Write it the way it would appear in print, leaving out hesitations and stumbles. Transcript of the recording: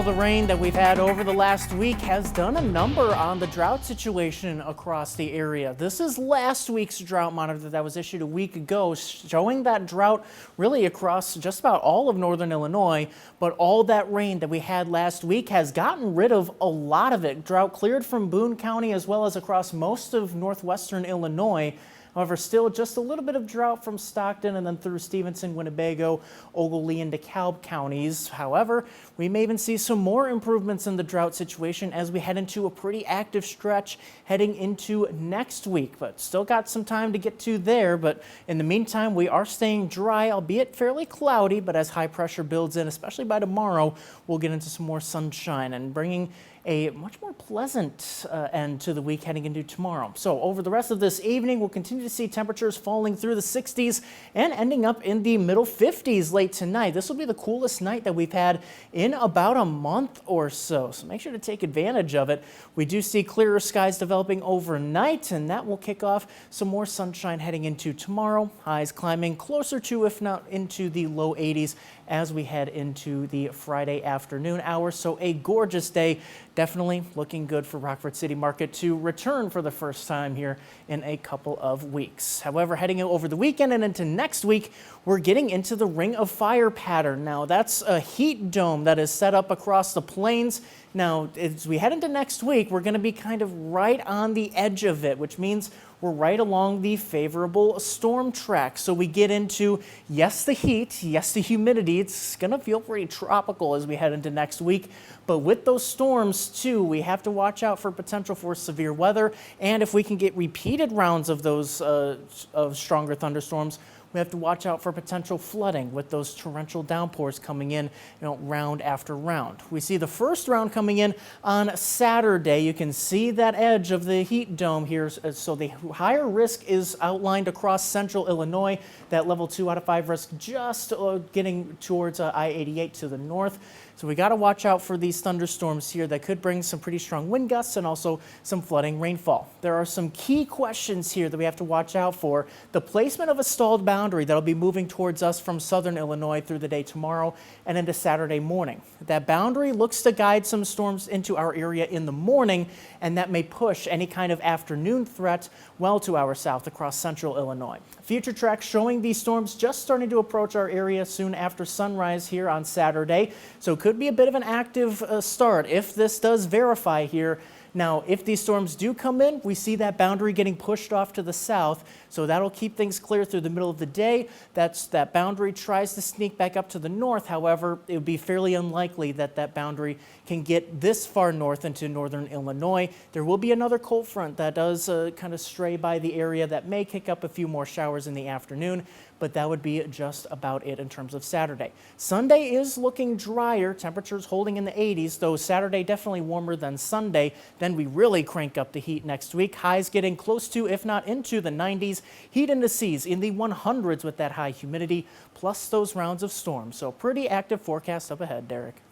All the rain that we've had over the last week has done a number on the drought situation across the area. This is last week's drought monitor that was issued a week ago, showing that drought really across just about all of northern Illinois. But all that rain that we had last week has gotten rid of a lot of it. Drought cleared from Boone County as well as across most of northwestern Illinois. However, still just a little bit of drought from Stockton and then through Stevenson, Winnebago, Ogilvie, and DeKalb counties. However, we may even see some more improvements in the drought situation as we head into a pretty active stretch heading into next week. But still got some time to get to there. But in the meantime, we are staying dry, albeit fairly cloudy. But as high pressure builds in, especially by tomorrow, we'll get into some more sunshine and bringing a much more pleasant end to the week heading into tomorrow. So over the rest of this evening, we'll continue to see temperatures falling through the 60s and ending up in the middle 50s late tonight. This will be the coolest night that we've had in about a month or so. So make sure to take advantage of it. We do see clearer skies developing overnight, and that will kick off some more sunshine heading into tomorrow. Highs climbing closer to, if not into the low 80s as we head into the Friday afternoon hours. So a gorgeous day. Definitely looking good for Rockford City Market to return for the first time here in a couple of weeks. However, heading over the weekend and into next week, we're getting into the ring of fire pattern. Now, that's a heat dome that is set up across the plains. Now, as we head into next week, we're going to be kind of right on the edge of it, which means we're right along the favorable storm track. So we get into, yes, the heat, yes, the humidity. It's going to feel pretty tropical as we head into next week. But with those storms, too, we have to watch out for potential for severe weather. And if we can get repeated rounds of those of stronger thunderstorms, we have to watch out for potential flooding with those torrential downpours coming in, round after round. We see the first round coming in on Saturday. You can see that edge of the heat dome here. So the higher risk is outlined across central Illinois. That level 2 out of 5 risk just getting towards I-88 to the north. So we got to watch out for these thunderstorms here that could bring some pretty strong wind gusts and also some flooding rainfall. There are some key questions here that we have to watch out for. The placement of a stalled boundary that'll be moving towards us from southern Illinois through the day tomorrow and into Saturday morning. That boundary looks to guide some storms into our area in the morning, and that may push any kind of afternoon threat well to our south across central Illinois. Future tracks showing these storms just starting to approach our area soon after sunrise here on Saturday. So could be a bit of an active start if this does verify here. Now, if these storms do come in, we see that boundary getting pushed off to the south, so that'll keep things clear through the middle of the day. That boundary tries to sneak back up to the north. However, it would be fairly unlikely that that boundary can get this far north into northern Illinois. There will be another cold front that does kind of stray by the area that may kick up a few more showers in the afternoon, but that would be just about it in terms of Saturday. Sunday is looking drier, temperatures holding in the 80s, though Saturday definitely warmer than Sunday. Then we really crank up the heat next week. Highs getting close to, if not into the 90s. Heat indices in the 100s with that high humidity, plus those rounds of storms. So pretty active forecast up ahead, Derek.